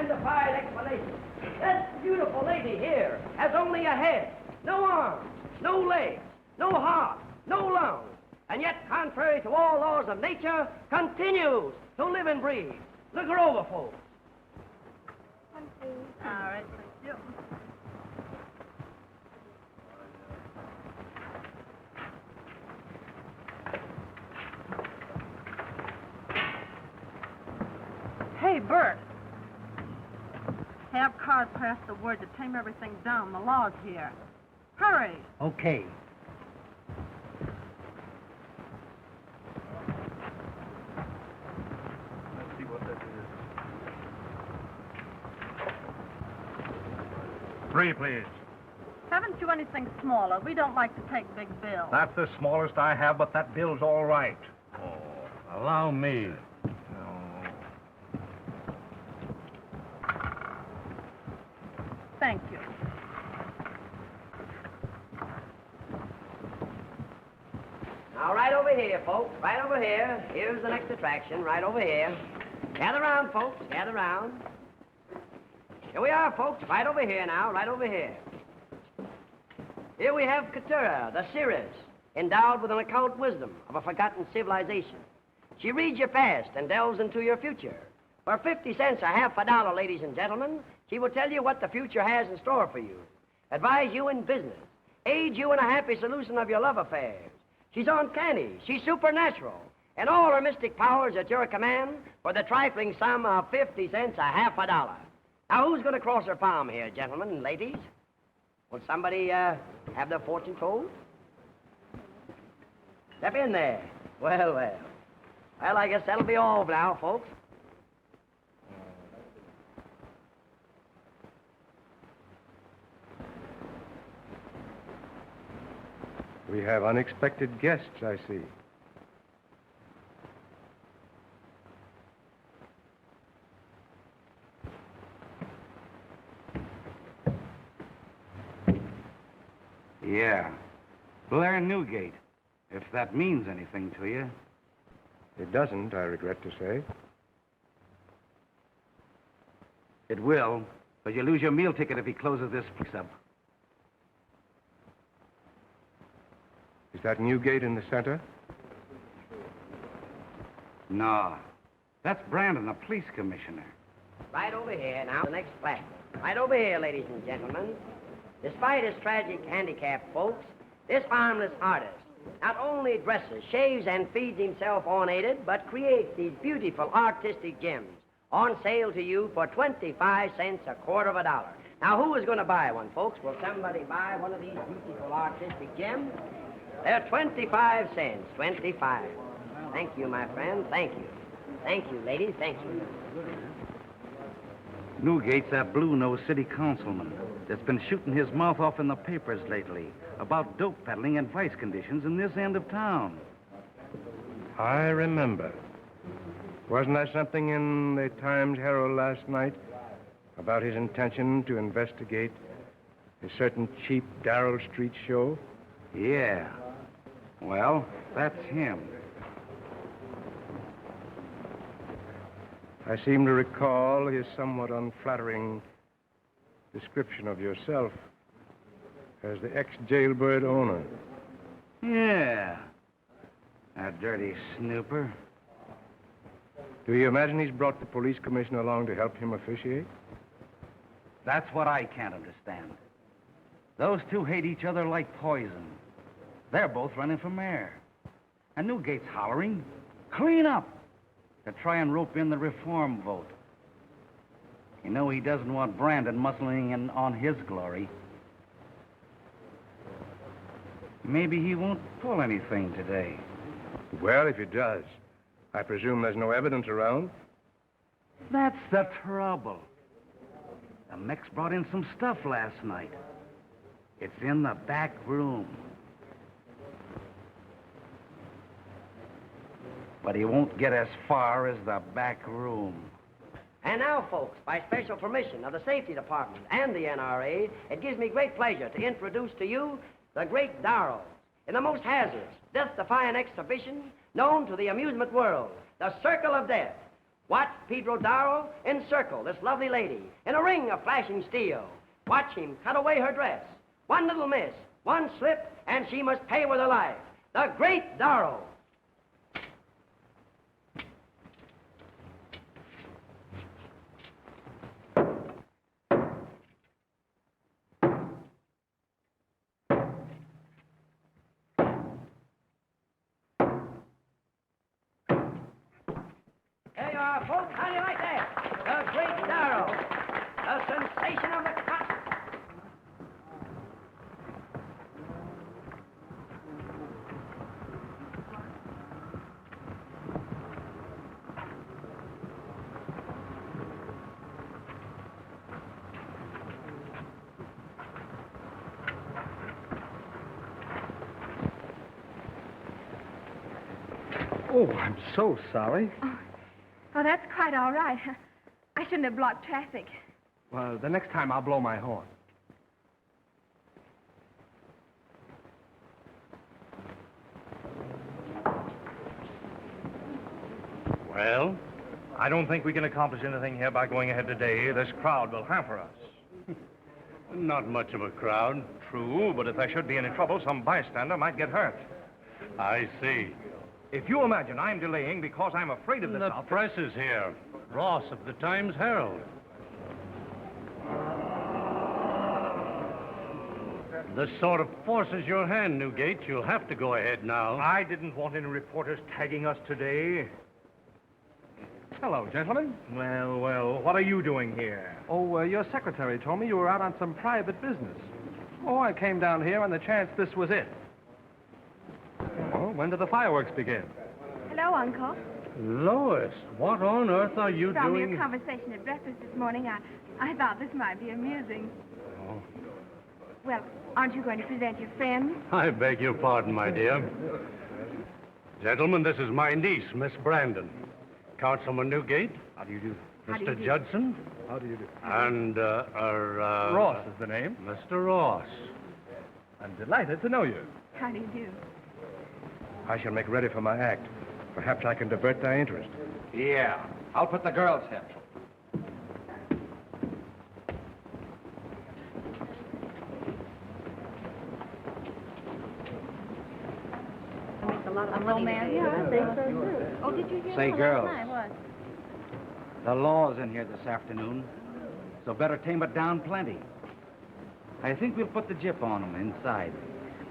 and a fine explanation. This beautiful lady here has only a head, no arms, no legs, no heart, no lungs, and yet, contrary to all laws of nature, continues to live and breathe. Look her over, folks. All right, thank you. Hey, Bert. Have cars pass the word to tame everything down. The law's here. Hurry. Okay. Let's see what that is. 3, please. Haven't you anything smaller? We don't like to take big bills. That's the smallest I have, but that bill's all right. Oh, allow me. Thank you. Now, right over here, folks, right over here. Here's the next attraction, right over here. Gather round, folks, gather round. Here we are, folks, right over here now, right over here. Here we have Keturah, the seeress, endowed with an occult wisdom of a forgotten civilization. She reads your past and delves into your future. For 50 cents, a half a dollar, ladies and gentlemen, she will tell you what the future has in store for you, advise you in business, aid you in a happy solution of your love affairs. She's uncanny, she's supernatural, and all her mystic powers at your command for the trifling sum of 50 cents, a half a dollar. Now, who's going to cross her palm here, gentlemen and ladies? Will somebody have their fortune told? Step in there. Well, well. Well, I guess that'll be all now, folks. We have unexpected guests, I see. Yeah. Blair Newgate, if that means anything to you. It doesn't, I regret to say. It will, but you lose your meal ticket if he closes this place up. Is that Newgate in the center? No. That's Brandon, the police commissioner. Right over here now, the next platform. Right over here, ladies and gentlemen. Despite his tragic handicap, folks, this harmless artist not only dresses, shaves, and feeds himself unaided, but creates these beautiful artistic gems on sale to you for 25 cents, a quarter of a dollar. Now, who is going to buy one, folks? Will somebody buy one of these beautiful artistic gems? They're 25 cents, 25. Thank you, my friend, thank you. Thank you, ladies, thank you. Newgate's that blue-nosed city councilman that's been shooting his mouth off in the papers lately about dope peddling and vice conditions in this end of town. I remember. Wasn't there something in the Times Herald last night about his intention to investigate a certain cheap Darrell Street show? Yeah. Well, that's him. I seem to recall his somewhat unflattering description of yourself as the ex-jailbird owner. Yeah. That dirty snooper. Do you imagine he's brought the police commissioner along to help him officiate? That's what I can't understand. Those two hate each other like poison. They're both running for mayor. And Newgate's hollering, clean up, to try and rope in the reform vote. You know he doesn't want Brandon muscling in on his glory. Maybe he won't pull anything today. Well, if he does, I presume there's no evidence around. That's the trouble. The Mex brought in some stuff last night. It's in the back room. But he won't get as far as the back room. And now, folks, by special permission of the Safety Department and the NRA, it gives me great pleasure to introduce to you the Great Darrow in the most hazardous, death-defying exhibition known to the amusement world, the Circle of Death. Watch Pedro Darrow encircle this lovely lady in a ring of flashing steel. Watch him cut away her dress. One little miss, one slip, and she must pay with her life. The great Darrow. There you are, folks. How do you like that? The great Darrow. The sensation of the concert. Oh, I'm so sorry. Oh, that's quite all right. I shouldn't have blocked traffic. Well, the next time I'll blow my horn. Well, I don't think we can accomplish anything here by going ahead today. This crowd will hamper us. Not much of a crowd. True, but if there should be any trouble, some bystander might get hurt. I see. If you imagine I'm delaying because I'm afraid of this The outfit... press is here. Ross of the Times-Herald. This sort of forces your hand, Newgate. You'll have to go ahead now. I didn't want any reporters tagging us today. Hello, gentlemen. Well, what are you doing here? Oh, your secretary told me you were out on some private business. Oh, I came down here on the chance this was it. Oh, when do the fireworks begin? Hello, Uncle. Lois, what on earth are you From doing? your conversation at breakfast this morning, I thought this might be amusing. Oh, Well, aren't you going to present your friend? I beg your pardon, my dear. Gentlemen, this is my niece, Miss Brandon. Councilman Newgate. How do you do? How do you Mr. do? Judson. How do you do? And, Ross is the name. Mr. Ross. I'm delighted to know you. How do you do? I shall make ready for my act. Perhaps I can divert their interest. Yeah, I'll put the girls here. A romance? Yeah, I think so, too. Oh, did you hear Say, that girls. last night? What? The law's in here this afternoon, so better tame it down plenty. I think we'll put the jip on them inside.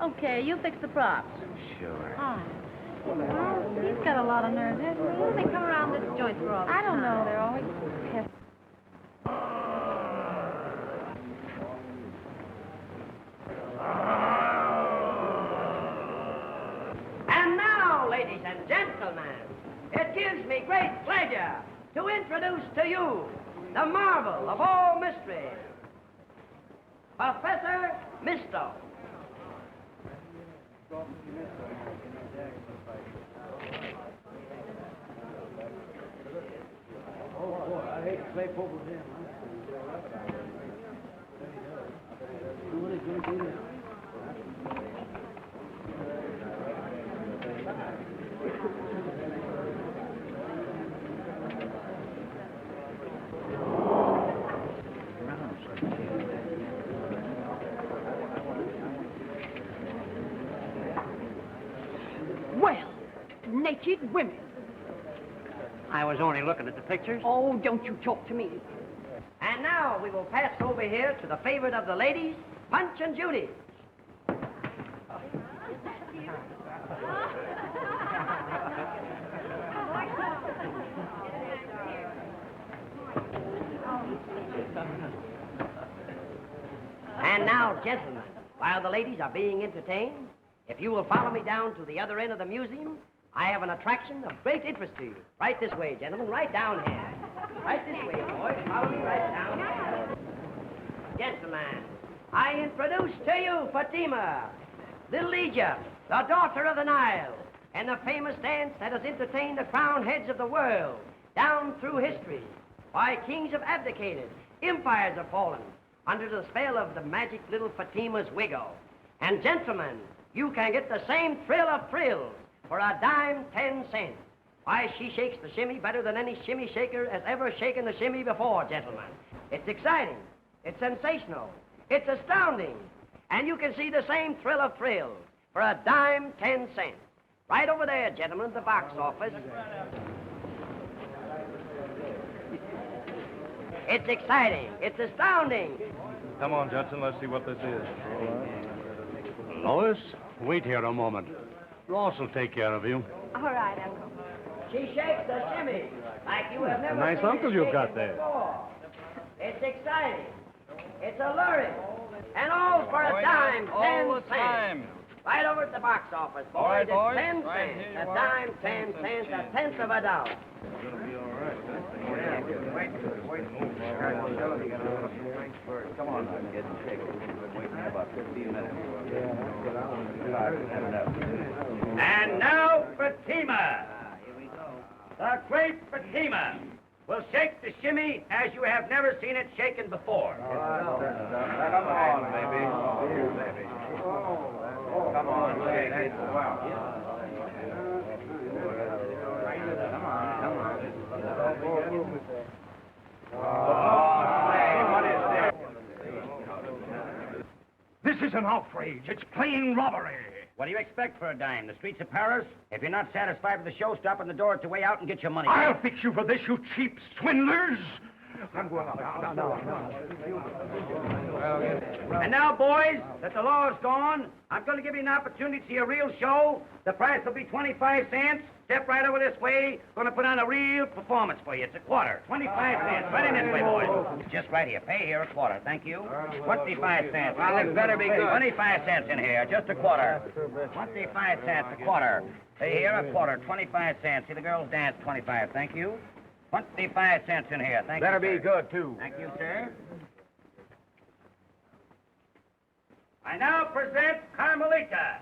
Okay, you fix the props. Sure. Oh. Well, he's got a lot of nerves, hasn't he? Why do they come around this joint for all the time? I don't know. They're always pissed. And now, ladies and gentlemen, it gives me great pleasure to introduce to you the marvel of all mysteries, Professor Misto. Well, naked women. I was only looking at the pictures. Oh, don't you talk to me. And now we will pass over here to the favorite of the ladies, Punch and Judy. And now, gentlemen, while the ladies are being entertained, if you will follow me down to the other end of the museum, I have an attraction of great interest to you. Right this way, gentlemen, right down here. Right this way, boys. Follow me right down here. Gentlemen, I introduce to you Fatima, little Egypt, the daughter of the Nile, and the famous dance that has entertained the crowned heads of the world down through history. Why, kings have abdicated, empires have fallen under the spell of the magic little Fatima's wiggle. And gentlemen, you can get the same thrill of thrills for a dime 10 cents. Why, she shakes the shimmy better than any shimmy shaker has ever shaken the shimmy before, gentlemen. It's exciting. It's sensational. It's astounding. And you can see the same thrill of thrills for a dime, 10 cents. Right over there, gentlemen, the box office. It's exciting. It's astounding. Come on, Judson, let's see what this is. Lois, wait here a moment. Ross will take care of you. All right, Uncle. She shakes the shimmy like you have never nice seen uncle it you've shaken got there. before. It's exciting. It's alluring. And all for a dime, 10 cents. Right over at the box office, boys. All right, it's boys. 10 Right cents. here A you are. dime, 10 cents, a tenth of a dollar. Come on, I'm getting shaken. We've been waiting about 15 minutes. And now, Fatima. Here we go. The great Fatima will shake the shimmy as you have never seen it shaken before. Come on, baby. Come on, shake it. This is an outrage. It's plain robbery. What do you expect for a dime? The streets of Paris? If you're not satisfied with the show, stop in the door at the way out and get your money. I'll fix you for this, you cheap swindlers. I'm going out. And now, boys, that the law is gone, I'm going to give you an opportunity to see a real show. The price will be 25 cents. Step right over this way. Going to put on a real performance for you. It's a quarter. 25 cents. Right in this way, boys. Just right here. Pay here a quarter. Thank you. 25 cents. Well, it better be good. 25 cents in here. Just a quarter. 25 cents a quarter. Pay here a quarter. 25 cents. See the girls dance. 25. Thank you. 25 cents in here. Thank you. Better be sir. good, too. Thank you, sir. I now present Carmelita.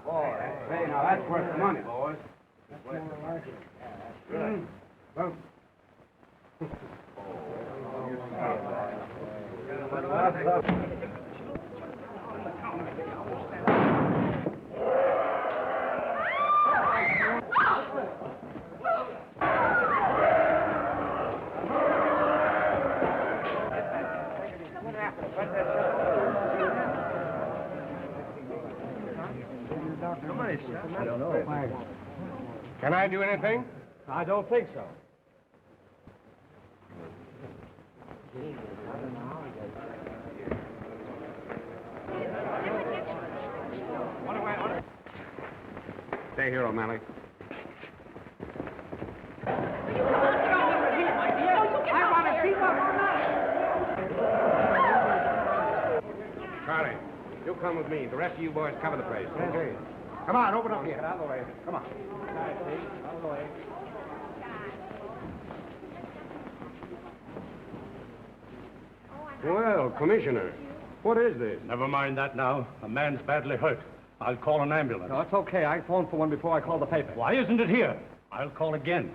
Boy, say, now that's worth the money, boys. I don't know. Can I do anything? I don't think so. Stay here, O'Malley. Charlie, you come with me. The rest of you boys cover the place. Okay. Come on, open up here. Get out of the way. Come on. Out of the way. Well, Commissioner, what is this? Never mind that now. A man's badly hurt. I'll call an ambulance. No, it's okay. I phoned for one before I called the paper. Why isn't it here? I'll call again.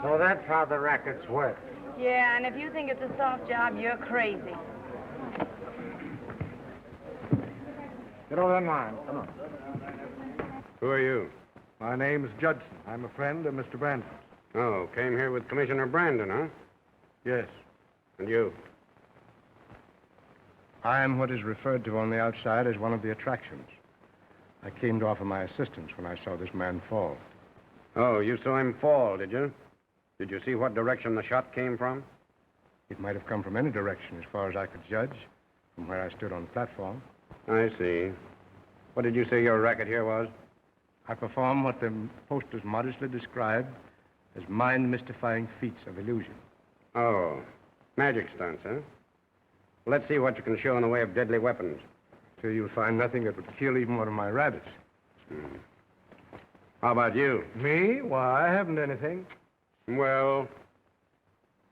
So that's how the rackets work. Yeah, and if you think it's a soft job, you're crazy. Get over that line. Come on. Who are you? My name's Judson. I'm a friend of Mr. Brandon. Oh, came here with Commissioner Brandon, huh? Yes. And you? I'm what is referred to on the outside as one of the attractions. I came to offer my assistance when I saw this man fall. Oh, you saw him fall, did you? Did you see what direction the shot came from? It might have come from any direction as far as I could judge, from where I stood on the platform. I see. What did you say your racket here was? I perform what the posters modestly describe as mind-mystifying feats of illusion. Oh, magic stunts, huh? Let's see what you can show in the way of deadly weapons. Till you'll find nothing that would kill even one of my rabbits. How about you? Me? Why, I haven't anything. Well,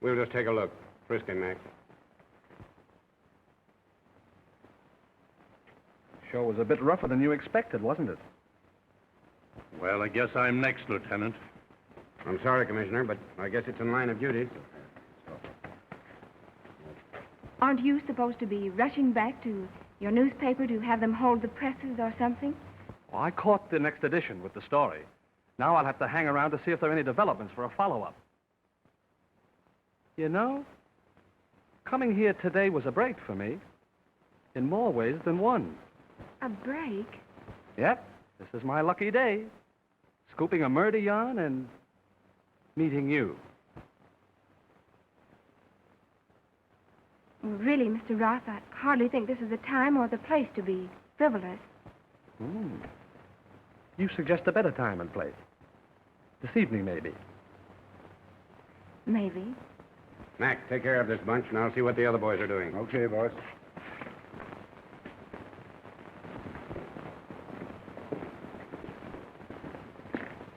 we'll just take a look. Frisk him, Mac. Show was a bit rougher than you expected, wasn't it? Well, I guess I'm next, Lieutenant. I'm sorry, Commissioner, but I guess it's in line of duty. Aren't you supposed to be rushing back to your newspaper to have them hold the presses or something? Well, I caught the next edition with the story. Now I'll have to hang around to see if there are any developments for a follow-up. You know, coming here today was a break for me, in more ways than one. A break? Yep, this is my lucky day. Scooping a murder yarn and meeting you. Well, really, Mr. Ross, I hardly think this is the time or the place to be frivolous. You suggest a better time and place. This evening, maybe. Maybe. Mac, take care of this bunch, and I'll see what the other boys are doing. Okay, boss.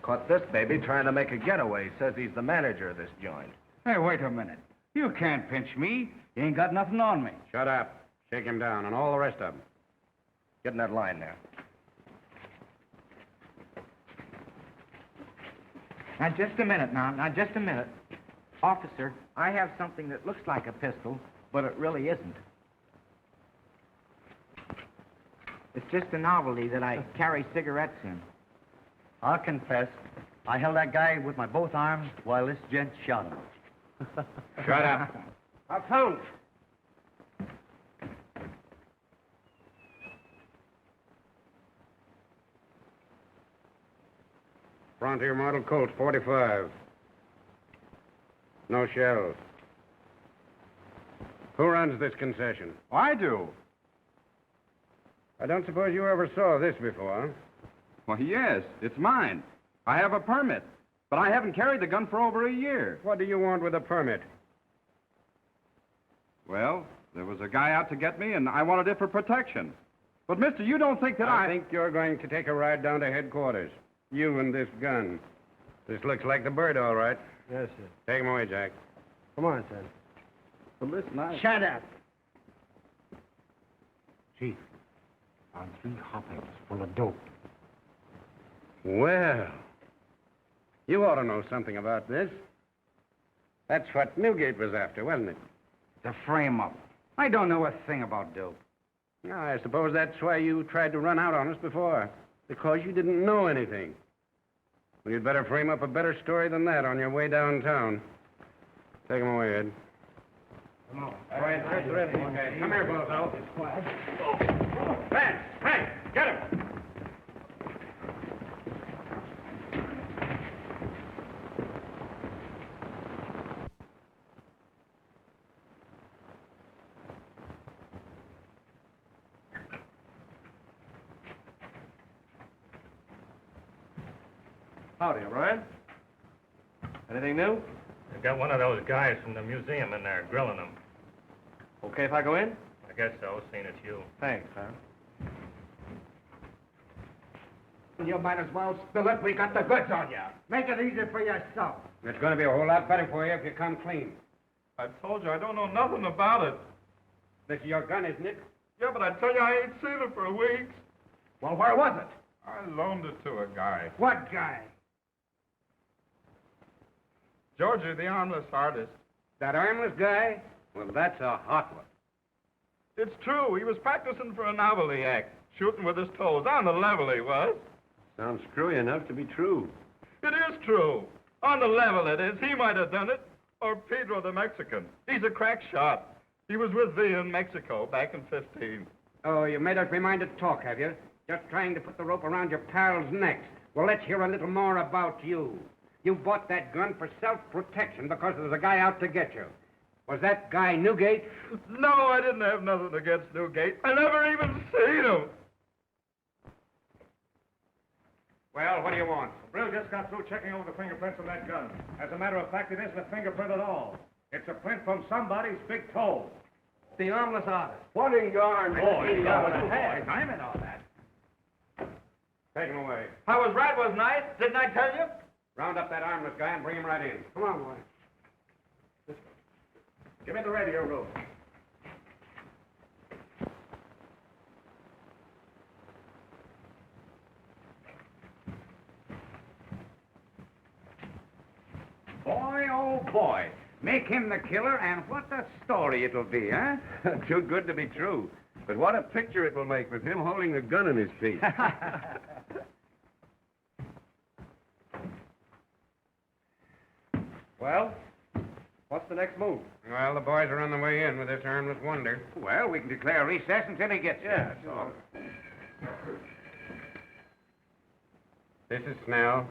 Caught this baby trying to make a getaway. Says he's the manager of this joint. Hey, wait a minute. You can't pinch me. You ain't got nothing on me. Shut up. Shake him down, and all the rest of them. Get in that line there. Now, just a minute now, just a minute. Officer, I have something that looks like a pistol, but it really isn't. It's just a novelty that I carry cigarettes in. I'll confess. I held that guy with my both arms while this gent shot him. Shut up. I found it. Frontier Model Colt, 45. No shells. Who runs this concession? I do. I don't suppose you ever saw this before. Well, yes, it's mine. I have a permit, but I haven't carried the gun for over a year. What do you want with a permit? Well, there was a guy out to get me, and I wanted it for protection. But, mister, you don't think that I think you're going to take a ride down to headquarters. You and this gun. This looks like the bird, all right. Yes, sir. Take him away, Jack. Come on, son. Well, listen, Shut up. Chief, on 3 hoppings full of dope. Well, you ought to know something about this. That's what Newgate was after, wasn't it? The frame-up. I don't know a thing about dope. Now, I suppose that's why you tried to run out on us before. Because you didn't know anything. Well, you'd better frame up a better story than that on your way downtown. Take him away, Ed. Come on. All right, ready. Okay, come here, Bozo. Vance, Frank, get him. Howdy, O'Brien. Anything new? They've got one of those guys from the museum in there grilling them. Okay if I go in? I guess so, seeing it's you. Thanks, huh? You might as well spill it. We got the goods on you. Make it easy for yourself. It's going to be a whole lot better for you if you come clean. I told you I don't know nothing about it. This is your gun, isn't it? Yeah, but I tell you, I ain't seen it for weeks. Well, where was it? I loaned it to a guy. What guy? Georgie, the armless artist. That armless guy? Well, that's a hot one. It's true. He was practicing for a novelty act, shooting with his toes. On the level he was. Sounds screwy enough to be true. It is true. On the level it is. He might have done it. Or Pedro the Mexican. He's a crack shot. He was with V in Mexico back in 15. Oh, you made up your mind to talk, have you? Just trying to put the rope around your pals' necks. Well, let's hear a little more about you. You bought that gun for self-protection because there was a guy out to get you. Was that guy Newgate? No, I didn't have nothing against Newgate. I never even seen him. Well, what do you want? Brill just got through checking over the fingerprints on that gun. As a matter of fact, it isn't a fingerprint at all. It's a print from somebody's big toe. The armless artist. What in yarn? I'm in all that. Take him away. I was right, wasn't I? Didn't I tell you? Round up that armless guy and bring him right in. Come on, boy. Give me the radio room. boy. Make him the killer, and what a story it'll be, huh? Too good to be true. But what a picture it will make with him holding the gun in his feet. Well, what's the next move? Well, the boys are on the way in with this harmless wonder. Well, we can declare recess until he gets here. Yeah, sure. This is Snell.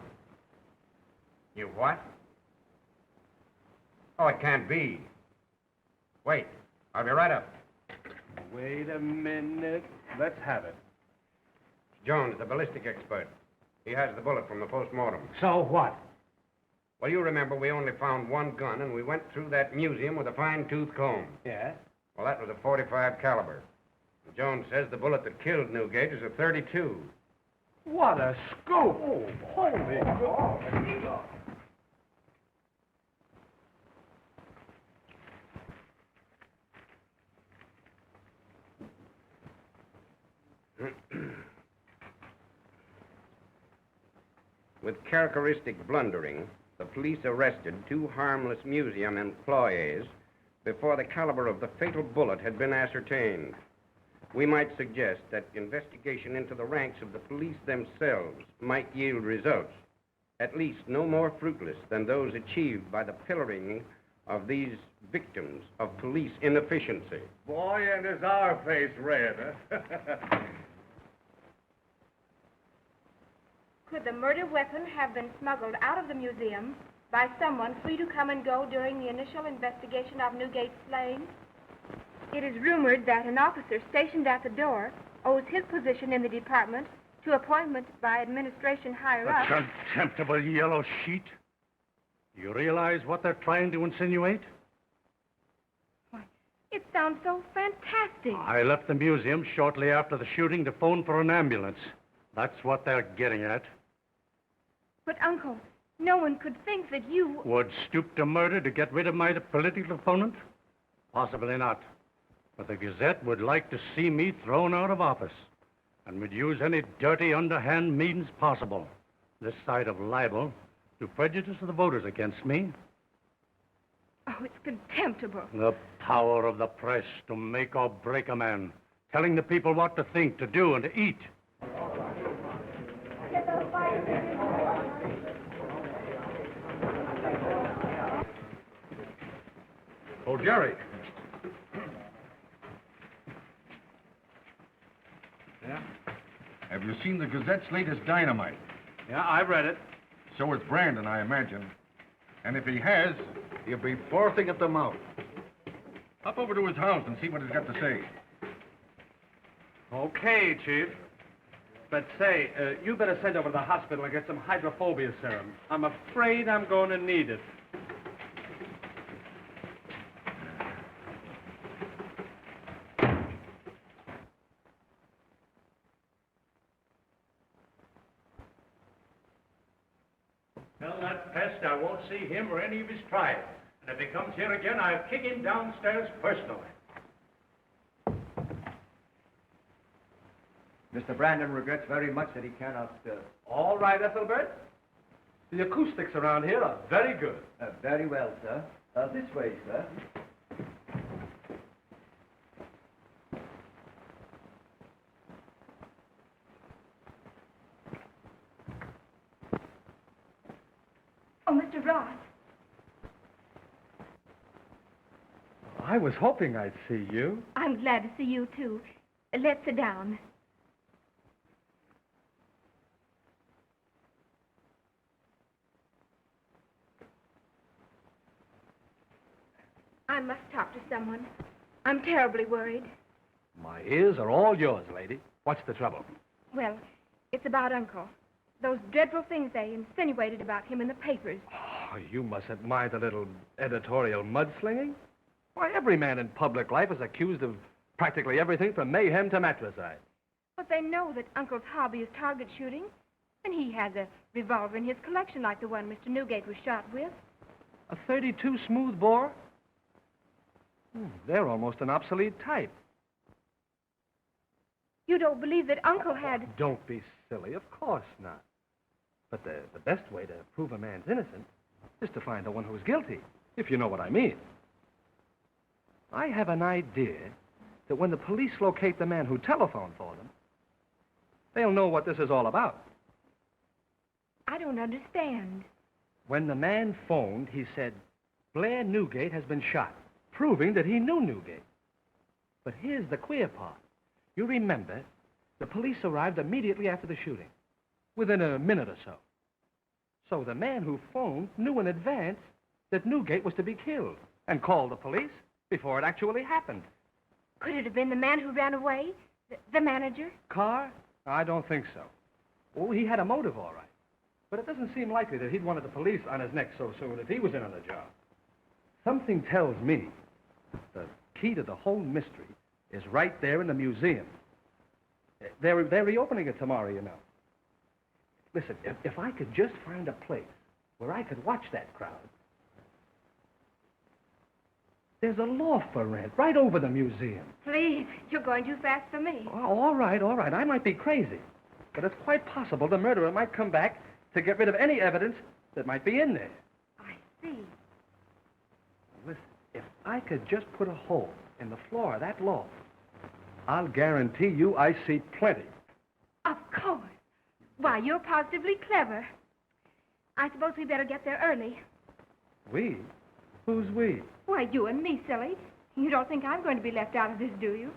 You what? Oh, it can't be. Wait, I'll be right up. Wait a minute. Let's have it. Jones, the ballistic expert. He has the bullet from the post-mortem. So what? Well, you remember we only found one gun, and we went through that museum with a fine-tooth comb. Yeah? Well, that was a .45 caliber. Jones says the bullet that killed Newgate is a .32. What a scoop! Oh, holy God. With characteristic blundering, the police arrested 2 harmless museum employees before the caliber of the fatal bullet had been ascertained. We might suggest that investigation into the ranks of the police themselves might yield results, at least no more fruitless than those achieved by the pillorying of these victims of police inefficiency. Boy, and is our face red, huh? Could the murder weapon have been smuggled out of the museum by someone free to come and go during the initial investigation of Newgate's slaying? It is rumored that an officer stationed at the door owes his position in the department to appointment by administration higher up. Contemptible yellow sheet. You realize what they're trying to insinuate? Why, it sounds so fantastic. I left the museum shortly after the shooting to phone for an ambulance. That's what they're getting at. But, Uncle, no one could think that you... Would stoop to murder to get rid of my political opponent? Possibly not. But the Gazette would like to see me thrown out of office and would use any dirty, underhand means possible, this side of libel, to prejudice the voters against me. Oh, it's contemptible. The power of the press to make or break a man, telling the people what to think, to do, and to eat. Oh, Jerry. Yeah? Have you seen the Gazette's latest dynamite? Yeah, I read it. So it's Brandon, I imagine. And if he has, he'll be frothing at the mouth. Hop over to his house and see what he's got to say. Okay, Chief. But say, you better send over to the hospital and get some hydrophobia serum. I'm afraid I'm going to need it. Tell that pest I won't see him or any of his tribe. And if he comes here again, I'll kick him downstairs personally. Mr. Brandon regrets very much that he cannot... All right, Ethelbert. The acoustics around here are very good. Very well, sir. This way, sir. Oh, Mr. Ross. I was hoping I'd see you. I'm glad to see you, too. Let's sit down. I must talk to someone. I'm terribly worried. My ears are all yours, lady. What's the trouble? Well, it's about Uncle. Those dreadful things they insinuated about him in the papers. Oh, you mustn't mind a little editorial mudslinging. Why, every man in public life is accused of practically everything from mayhem to matricide. But they know that Uncle's hobby is target shooting, and he has a revolver in his collection like the one Mr. Newgate was shot with. A .32 smoothbore? They're almost an obsolete type. You don't believe that Uncle had... Don't be silly. Of course not. But the best way to prove a man's innocent is to find the one who's guilty. if you know what I mean. I have an idea that when the police locate the man who telephoned for them, they'll know what this is all about. I don't understand. When the man phoned, he said, Blair Newgate has been shot, proving that he knew Newgate. But here's the queer part. You remember, the police arrived immediately after the shooting, within a minute or so. So the man who phoned knew in advance that Newgate was to be killed and called the police before it actually happened. Could it have been the man who ran away? The manager? Carr? I don't think so. Oh, he had a motive, all right. But it doesn't seem likely that he'd wanted the police on his neck so soon if he was in on the job. Something tells me the key to the whole mystery is right there in the museum. They're reopening it tomorrow, you know. Listen, if I could just find a place where I could watch that crowd. There's a loft for rent right over the museum. Please, you're going too fast for me. Oh, all right. I might be crazy. But it's quite possible the murderer might come back to get rid of any evidence that might be in there. I see. Listen, if I could just put a hole in the floor of that loft, I'll guarantee you I see plenty. Of course. Why, you're positively clever. I suppose we better get there early. We? Who's we? Why, you and me, silly. You don't think I'm going to be left out of this, do you?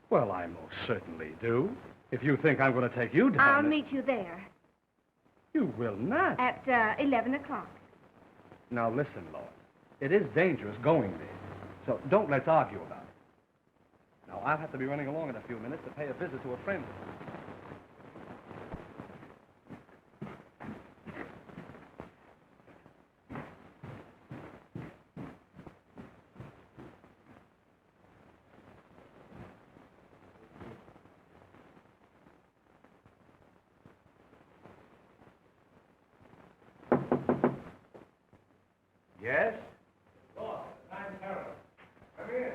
Well, I most certainly do. If you think I'm going to take you down... I'll meet you there. You will not. At 11 o'clock. Now, listen, Lois. It is dangerous going there. So don't let's argue about it. Now, I'll have to be running along in a few minutes to pay a visit to a friend. Yes? Oh, I'm Harold. Come in.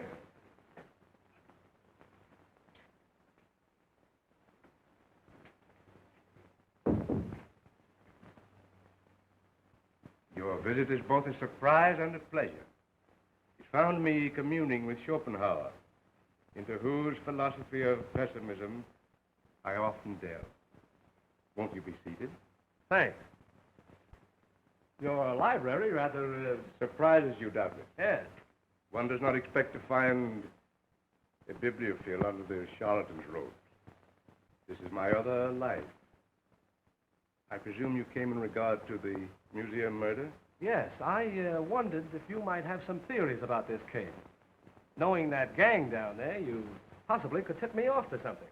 Your visit is both a surprise and a pleasure. It found me communing with Schopenhauer, into whose philosophy of pessimism I often delve. Won't you be seated? Thanks. Your library rather... surprises you, doubtless. Yes. One does not expect to find a bibliophile under the charlatan's robes. This is my other life. I presume you came in regard to the museum murder? Yes, I wondered if you might have some theories about this case. Knowing that gang down there, you possibly could tip me off to something.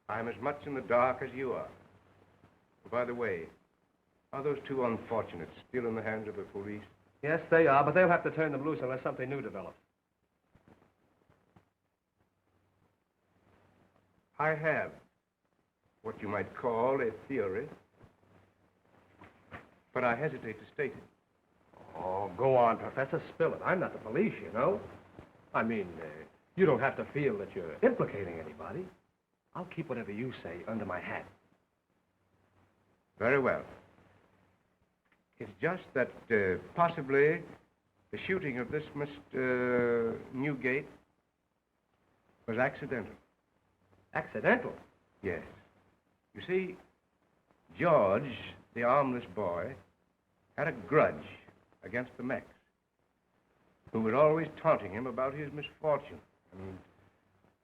I'm as much in the dark as you are. Oh, by the way, are those two unfortunates still in the hands of the police? Yes, they are, but they'll have to turn them loose unless something new develops. I have what you might call a theory, but I hesitate to state it. Oh, go on, Professor. Spill it. I'm not the police, you know. I mean, you don't have to feel that you're implicating anybody. I'll keep whatever you say under my hat. Very well. It's just that possibly the shooting of this Mr. Newgate was accidental. Accidental? Yes. You see, George, the armless boy, had a grudge against the Mex, who was always taunting him about his misfortune. And...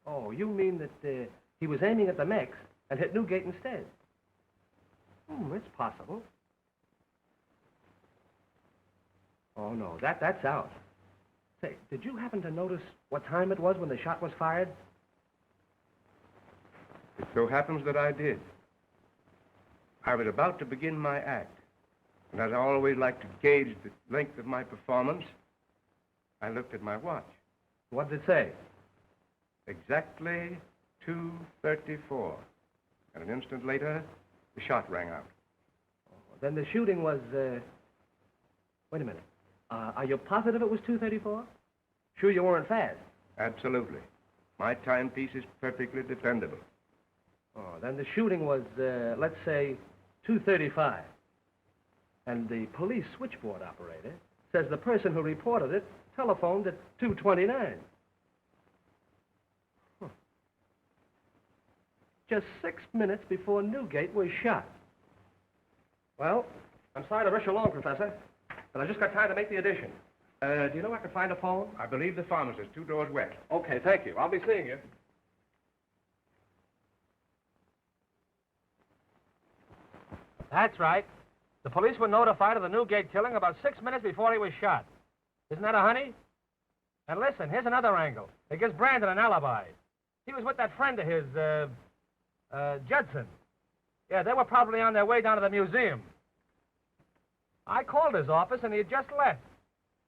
Oh, you mean that he was aiming at the Mex and hit Newgate instead? It's possible. Oh, no, that's out. Say, did you happen to notice what time it was when the shot was fired? It so happens that I did. I was about to begin my act, and as I always like to gauge the length of my performance, I looked at my watch. What did it say? Exactly 2:34. And an instant later, the shot rang out. Oh, then the shooting was, Wait a minute. Are you positive it was 2:34? Sure you weren't fast? Absolutely. My timepiece is perfectly dependable. Oh, then the shooting was, let's say, 2:35. And the police switchboard operator says the person who reported it telephoned at 2:29. Just 6 minutes before Newgate was shot. Well, I'm sorry to rush along, Professor, but I just got time to make the addition. Do you know where I can find a phone? I believe the pharmacist, 2 doors west. Okay, thank you. I'll be seeing you. That's right. The police were notified of the Newgate killing about 6 minutes before he was shot. Isn't that a honey? And listen, here's another angle. It gives Brandon an alibi. He was with that friend of his, Judson. Yeah, they were probably on their way down to the museum. I called his office, and he had just left.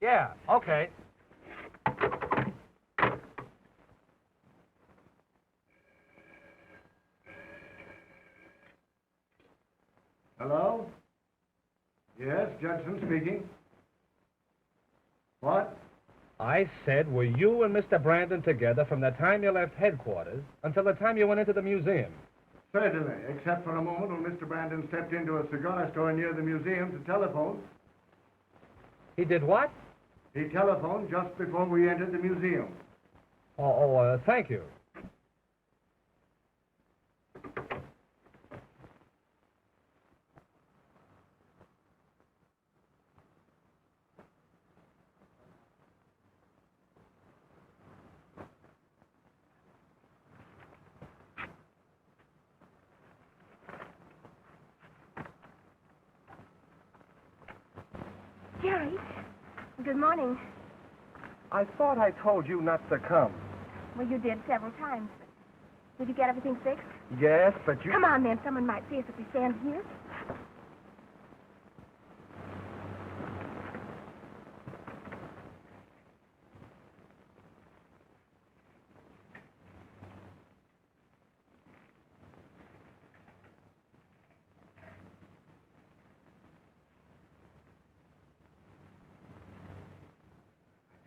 Yeah, okay. Hello? Yes, Judson speaking. What? I said, were you and Mr. Brandon together from the time you left headquarters until the time you went into the museum? Certainly, except for a moment when Mr. Brandon stepped into a cigar store near the museum to telephone. He did what? He telephoned just before we entered the museum. Thank you. Jerry, good morning. I thought I told you not to come. Well, you did several times. Did you get everything fixed? Yes, but you... Come on, then. Someone might see us if we stand here.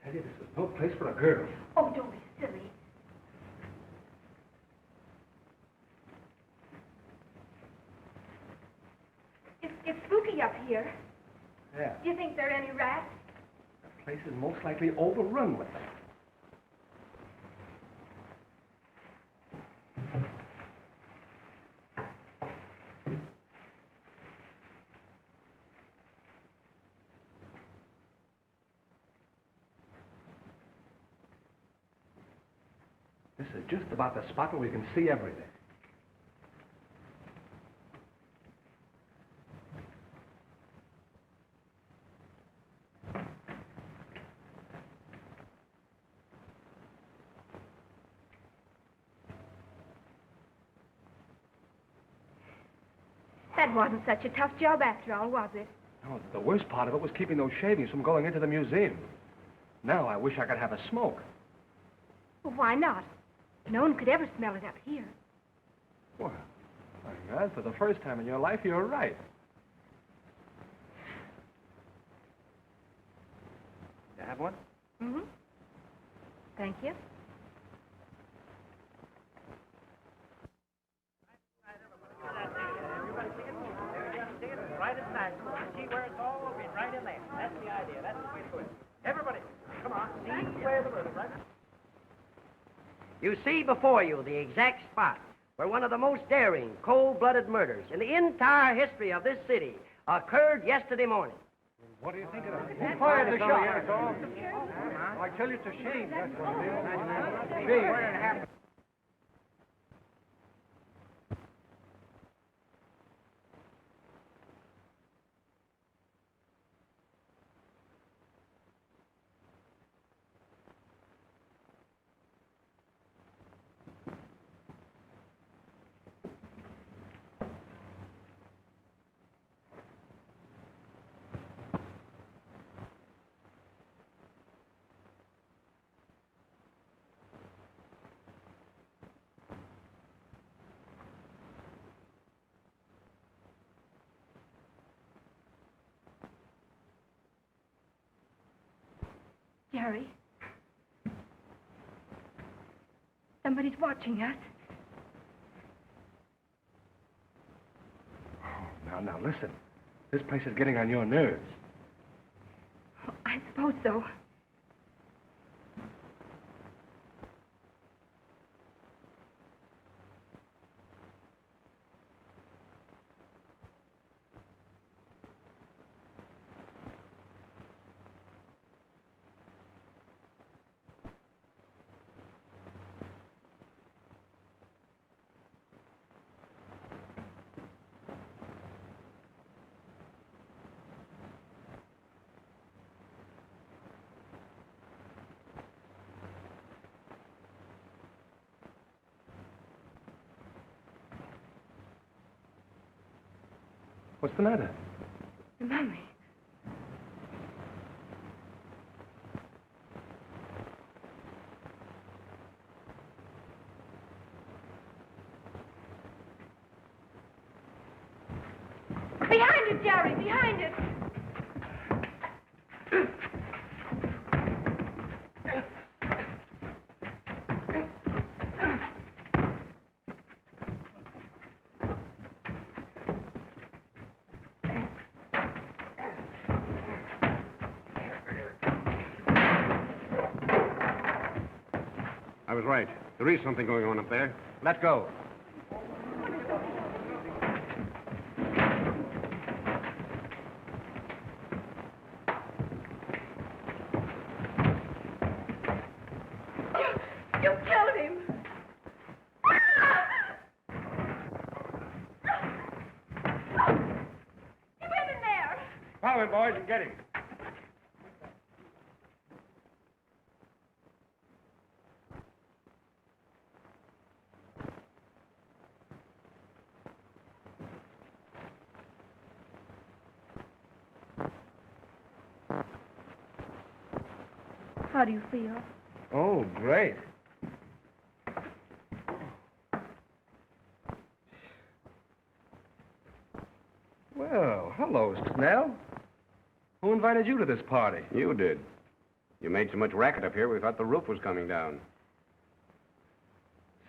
I tell you, this is no place for a girl. Oh, don't be silly. It's spooky up here. Yeah. Do you think there are any rats? The place is most likely overrun with them. This is just about the spot where we can see everything. That wasn't such a tough job after all, was it? No, the worst part of it was keeping those shavings from going into the museum. Now I wish I could have a smoke. Well, why not? No one could ever smell it up here. Well, my God, for the first time in your life, you're right. You have one? Mm-hmm. Thank you. Right inside. See where it's all open, right in there. That's the idea. That's the way to do it. Everybody, come on. See where the room, right? You see before you the exact spot where one of the most daring, cold-blooded murders in the entire history of this city occurred yesterday morning. What do you think of that? Who fired the shot? I tell you, it's a shame. That's what it is. Shame. Jerry. Somebody's watching us. Oh, now, listen. This place is getting on your nerves. Oh, I suppose so. What's the matter? The mummy. Behind it, Jerry, behind it. I was right. There is something going on up there. Let go. You killed him. He went in there. Follow him, boys, and get him. How do you feel? Oh, great. Well, hello, Snell. Who invited you to this party? You did. You made so much racket up here, we thought the roof was coming down.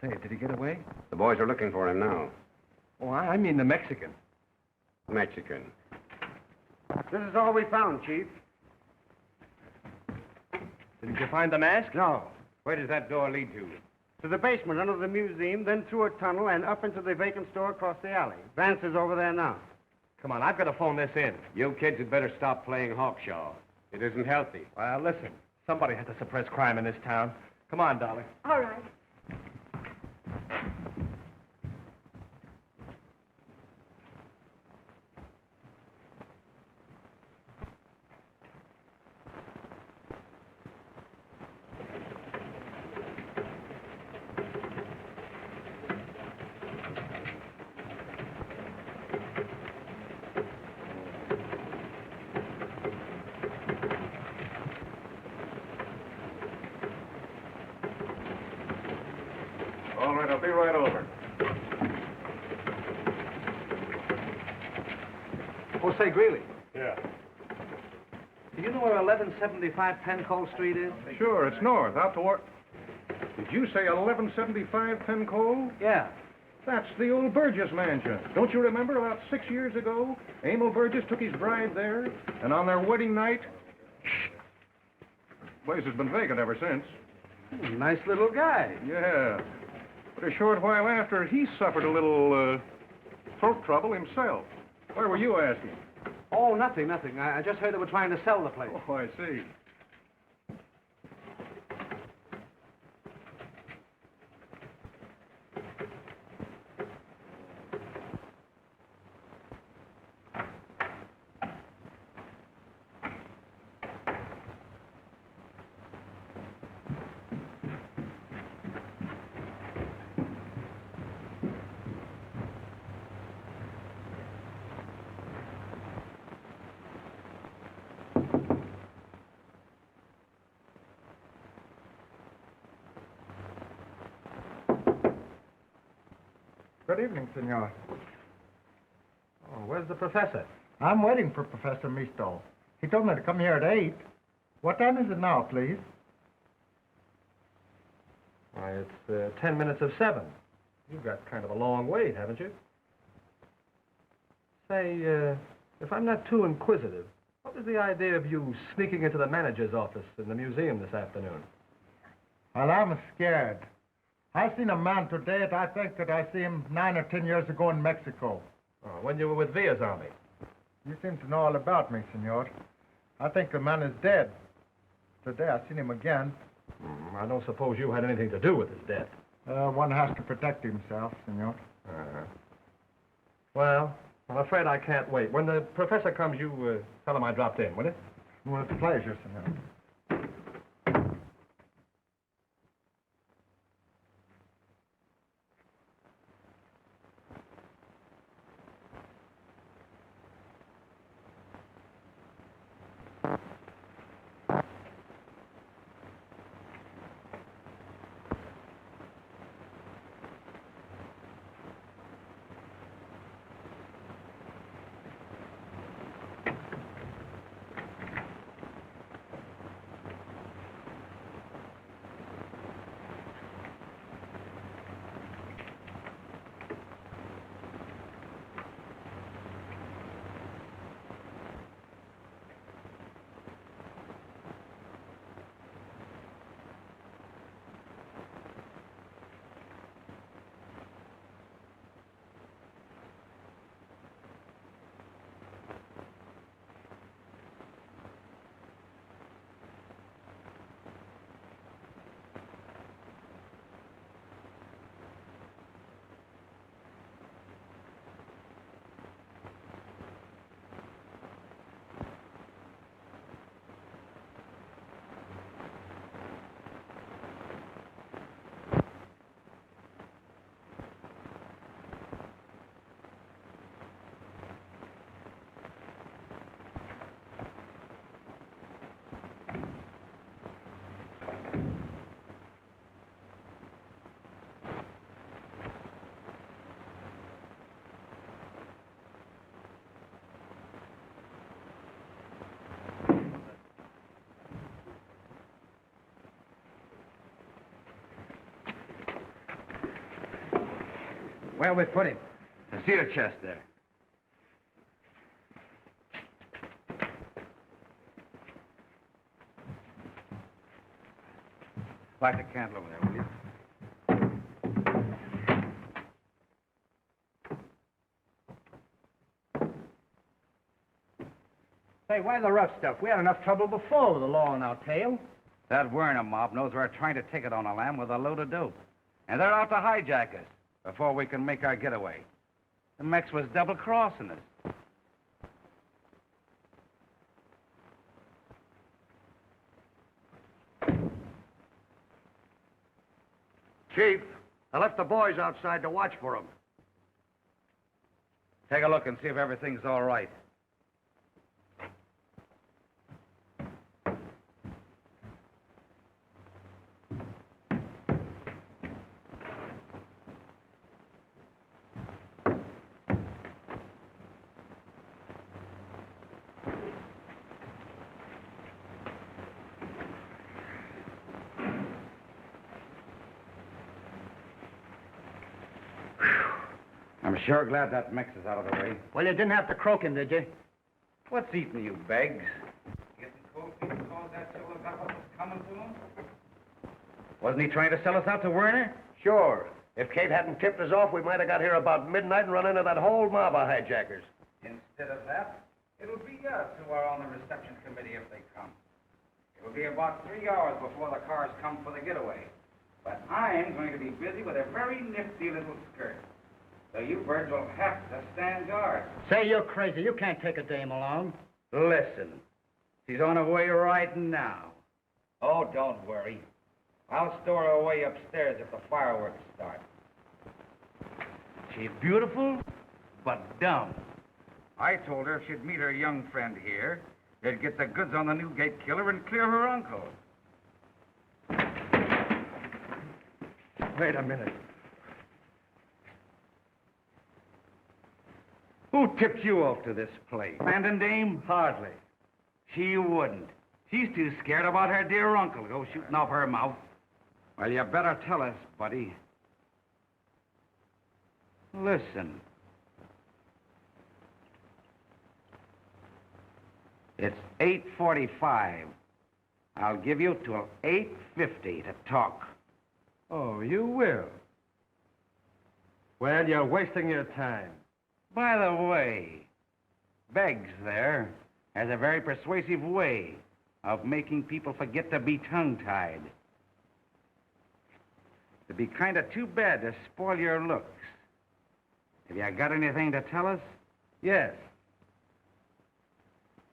Say, did he get away? The boys are looking for him now. Oh, I mean the Mexican. Mexican. This is all we found, Chief. Didn't you find the mask? No. Where does that door lead to? To the basement under the museum, then through a tunnel and up into the vacant store across the alley. Vance is over there now. Come on, I've got to phone this in. You kids had better stop playing Hawkshaw. It isn't healthy. Well, listen. Somebody had to suppress crime in this town. Come on, darling. All right. All right, I'll be right over. Oh, say, Greeley, Yeah. do you know where 1175 Pencold Street is? Sure, it's north, out toward... Did you say 1175 Pencold? Yeah. That's the old Burgess mansion. Don't you remember about 6 years ago? Emil Burgess took his bride there, and on their wedding night... Place has been vacant ever since. Nice little guy. Yeah. But a short while after, he suffered a little, throat trouble himself. Where were you asking? Oh, nothing. I just heard they were trying to sell the place. Oh, I see. Good evening, senor. Oh, where's the professor? I'm waiting for Professor Misto. He told me to come here at 8. What time is it now, please? Why, it's 10 minutes of 7. You've got kind of a long wait, haven't you? Say, if I'm not too inquisitive, What was the idea of you sneaking into the manager's office in the museum this afternoon? Well, I'm scared. I seen a man today that I think that I see him 9 or 10 years ago in Mexico. Oh, when you were with Villa's army? You seem to know all about me, senor. I think the man is dead. Today I seen him again. I don't suppose you had anything to do with his death. One has to protect himself, senor. Well, I'm afraid I can't wait. When the professor comes, you tell him I dropped in, will you? Well, it's a pleasure, senor. Where we put him? The cedar chest there. Light the candle over there, will you? Say, why the rough stuff? We had enough trouble before with the law on our tail. That Werner mob knows we're trying to take it on a lamb with a load of dope. And they're out to hijack us before we can make our getaway. The Mex was double-crossing us. Chief, I left the boys outside to watch for him. Take a look and see if everything's all right. I'm sure glad that Mex is out of the way. Well, you didn't have to croak him, did you? What's eating you, Beggs? Getting cold feet because that fellow got what was coming to him? Wasn't he trying to sell us out to Werner? Sure. If Kate hadn't tipped us off, we might have got here about midnight and run into that whole mob of hijackers. Instead of that, it'll be us who are on the reception committee if they come. It'll be about 3 hours before the cars come for the getaway. But I'm going to be busy with a very nifty little skirt. So you birds will have to stand guard. Say, you're crazy. You can't take a dame along. Listen, she's on her way right now. Oh, don't worry. I'll store her away upstairs if the fireworks start. She's beautiful, but dumb. I told her if she'd meet her young friend here, they'd get the goods on the Newgate killer and clear her uncle. Wait a minute. Who tipped you off to this place? Abandoned dame? Hardly. She wouldn't. She's too scared about her dear uncle to go shooting off her mouth. Well, you better tell us, buddy. Listen. It's 8:45. I'll give you till 8:50 to talk. Oh, you will? Well, you're wasting your time. By the way, Beggs there has a very persuasive way of making people forget to be tongue-tied. It'd be kind of too bad to spoil your looks. Have you got anything to tell us? Yes.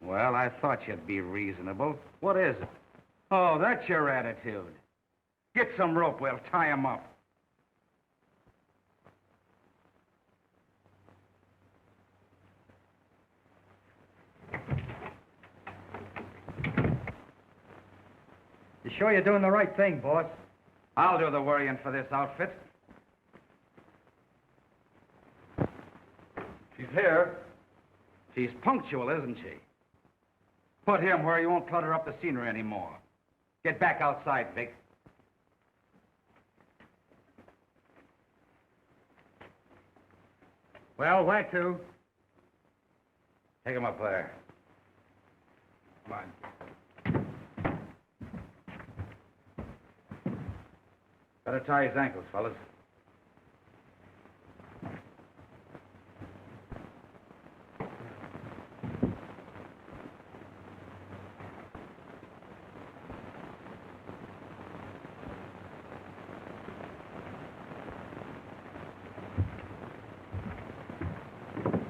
Well, I thought you'd be reasonable. What is it? Oh, that's your attitude. Get some rope, we'll tie him up. You sure you're doing the right thing, boss? I'll do the worrying for this outfit. She's here. She's punctual, isn't she? Put him where he won't clutter up the scenery anymore. Get back outside, Vic. Well, where to? Take him up there. Come on. Better tie his ankles, fellas.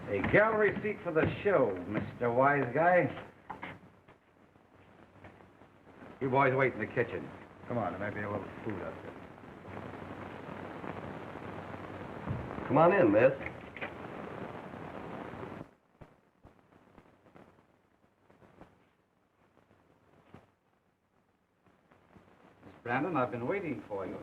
A gallery seat for the show, Mr. Wise Guy. You boys wait in the kitchen. Come on, there may be a little food up there. Come on in, miss. Miss Brandon, I've been waiting for you.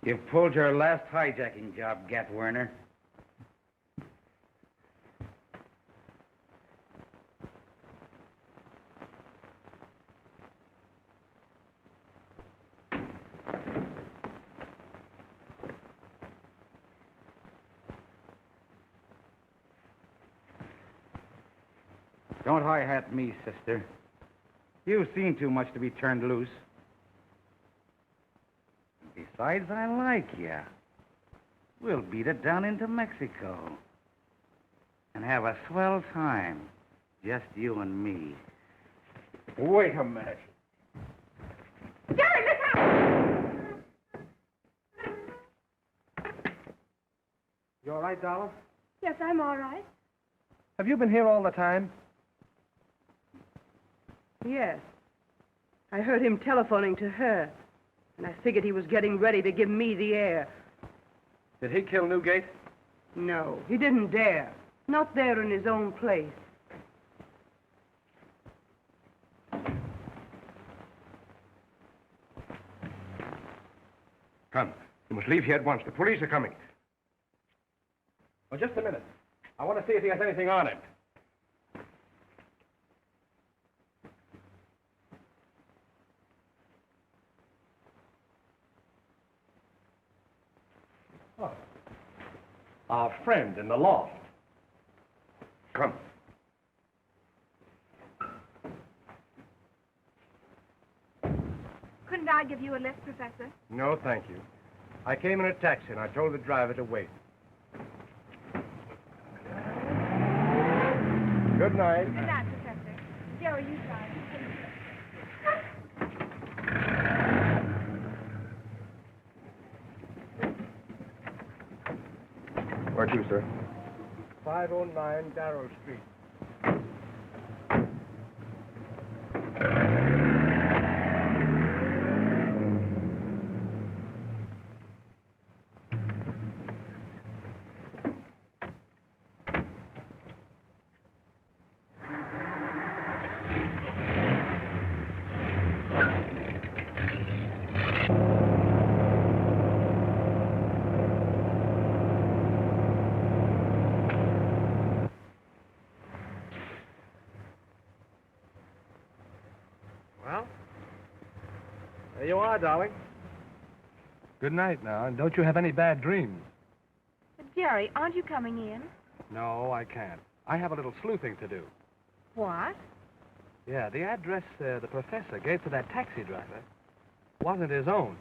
You've pulled your last hijacking job, Gat Werner. Don't hi-hat me, sister. You've seen too much to be turned loose. Besides, I like you. We'll beat it down into Mexico. And have a swell time. Just you and me. Wait a minute. Jerry, look out! You all right, Dollar? Yes, I'm all right. Have you been here all the time? Yes. I heard him telephoning to her, and I figured he was getting ready to give me the air. Did he kill Newgate? No, he didn't dare. Not there in his own place. Come. You must leave here at once. The police are coming. Well, just a minute. I want to see if he has anything on him. Oh. Our friend in the loft. Come. Couldn't I give you a lift, Professor? No, thank you. I came in a taxi and I told the driver to wait. Good night. Good night, Professor. Jerry, you drive. Where to, sir? 509 Darrow Street. There you are, darling. Good night now, and don't you have any bad dreams. Jerry, aren't you coming in? No, I can't. I have a little sleuthing to do. What? Yeah, the address the professor gave to that taxi driver wasn't his own.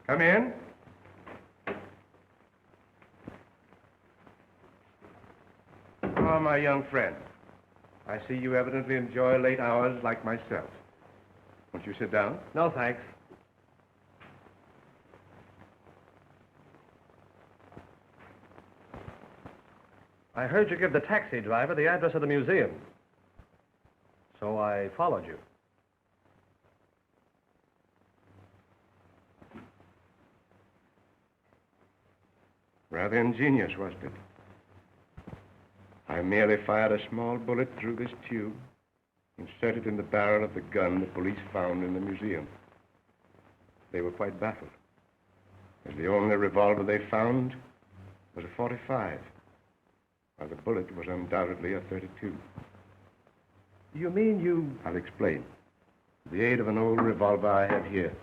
Come in. Oh, my young friend. I see you evidently enjoy late hours like myself. Won't you sit down? No, thanks. I heard you give the taxi driver the address of the museum. So I followed you. Rather ingenious, wasn't it? I merely fired a small bullet through this tube, inserted in the barrel of the gun the police found in the museum. They were quite baffled, as the only revolver they found was a .45, while the bullet was undoubtedly a .32. You mean you... I'll explain. With the aid of an old revolver I have here.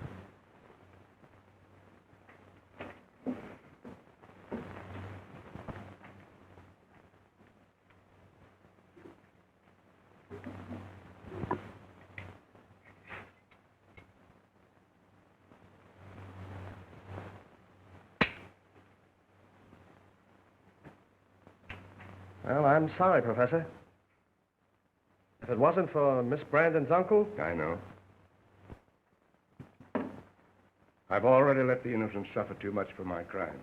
Well, I'm sorry, Professor. If it wasn't for Miss Brandon's uncle... I know. I've already let the innocent suffer too much for my crime.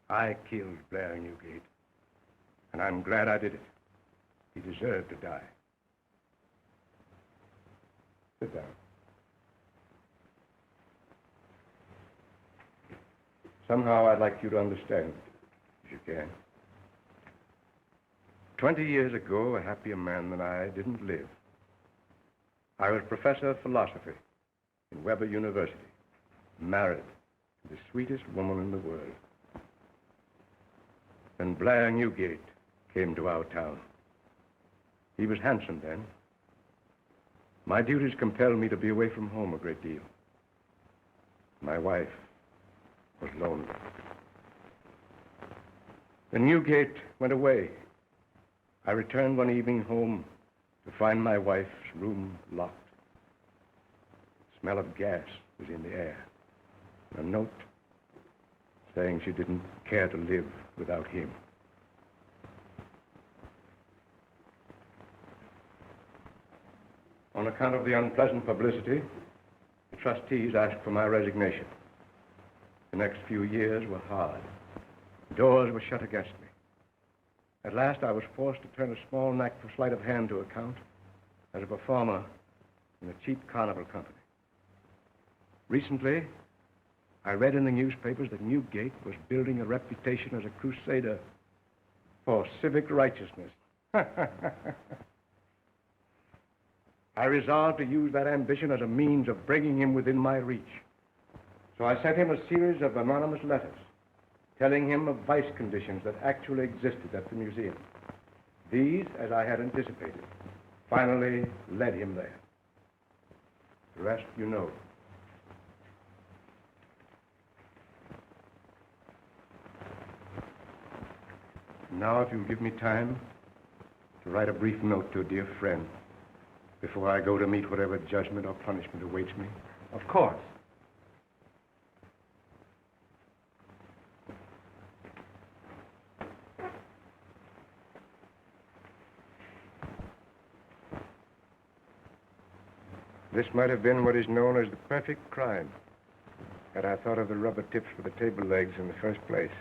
I killed Blair Newgate, and I'm glad I did it. He deserved to die. Sit down. Somehow I'd like you to understand, if you can. 20 years ago, a happier man than I didn't live. I was professor of philosophy in Weber University, married to the sweetest woman in the world. Then Blair Newgate came to our town. He was handsome then. My duties compelled me to be away from home a great deal. My wife was lonely. Then Newgate went away. I returned one evening home to find my wife's room locked. The smell of gas was in the air. A note saying she didn't care to live without him. On account of the unpleasant publicity, the trustees asked for my resignation. The next few years were hard. Doors were shut against me. At last, I was forced to turn a small knack for sleight of hand to account as a performer in a cheap carnival company. Recently, I read in the newspapers that Newgate was building a reputation as a crusader for civic righteousness. I resolved to use that ambition as a means of bringing him within my reach. So I sent him a series of anonymous letters telling him of vice conditions that actually existed at the museum. These, as I had anticipated, finally led him there. The rest you know. Now, if you'll give me time to write a brief note to a dear friend before I go to meet whatever judgment or punishment awaits me. Of course. This might have been what is known as the perfect crime, had I thought of the rubber tips for the table legs in the first place.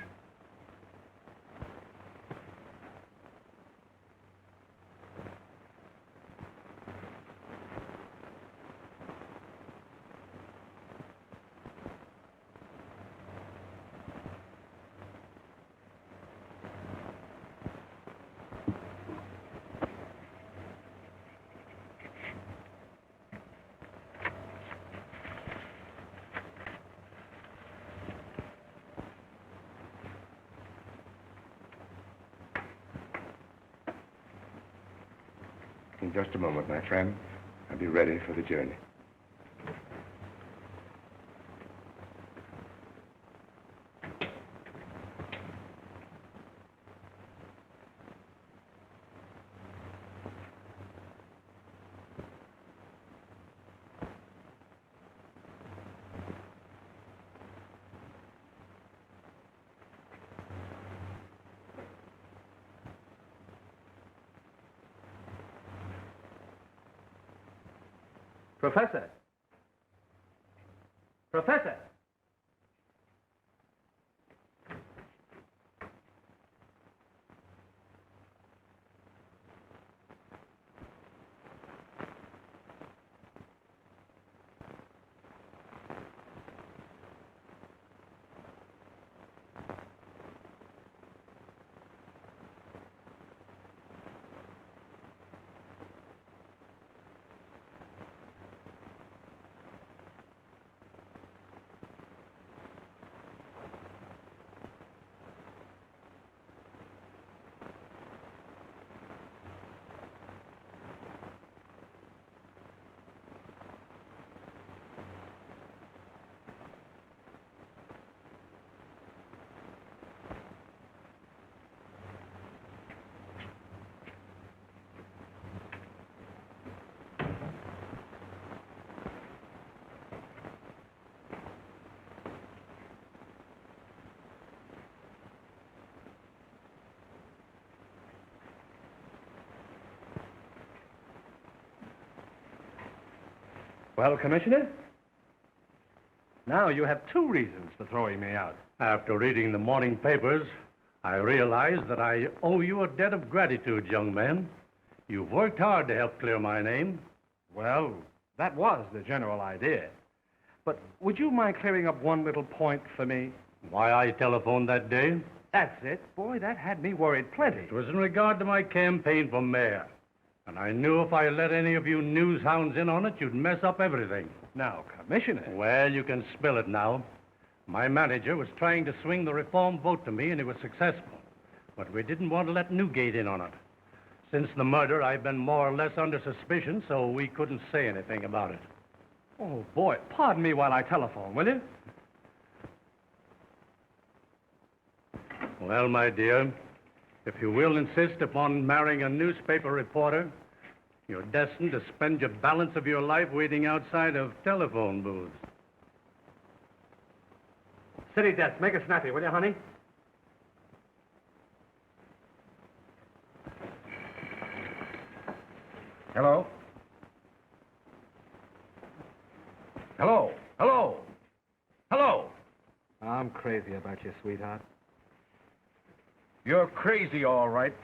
In just a moment, my friend. I'll be ready for the journey. Professor. Professor. Well, Commissioner, now you have 2 reasons for throwing me out. After reading the morning papers, I realize that I owe you a debt of gratitude, young man. You've worked hard to help clear my name. Well, that was the general idea. But would you mind clearing up one little point for me? Why I telephoned that day? That's it. Boy, that had me worried plenty. It was in regard to my campaign for mayor. And I knew if I let any of you news hounds in on it, you'd mess up everything. Now, Commissioner... Well, you can spill it now. My manager was trying to swing the reform vote to me, and he was successful. But we didn't want to let Newgate in on it. Since the murder, I've been more or less under suspicion, so we couldn't say anything about it. Oh, boy, pardon me while I telephone, will you? Well, my dear, if you will insist upon marrying a newspaper reporter, you're destined to spend your balance of your life waiting outside of telephone booths. City desk, make it snappy, will you, honey? Hello? Hello? Hello? Hello? I'm crazy about you, sweetheart. You're crazy, all right.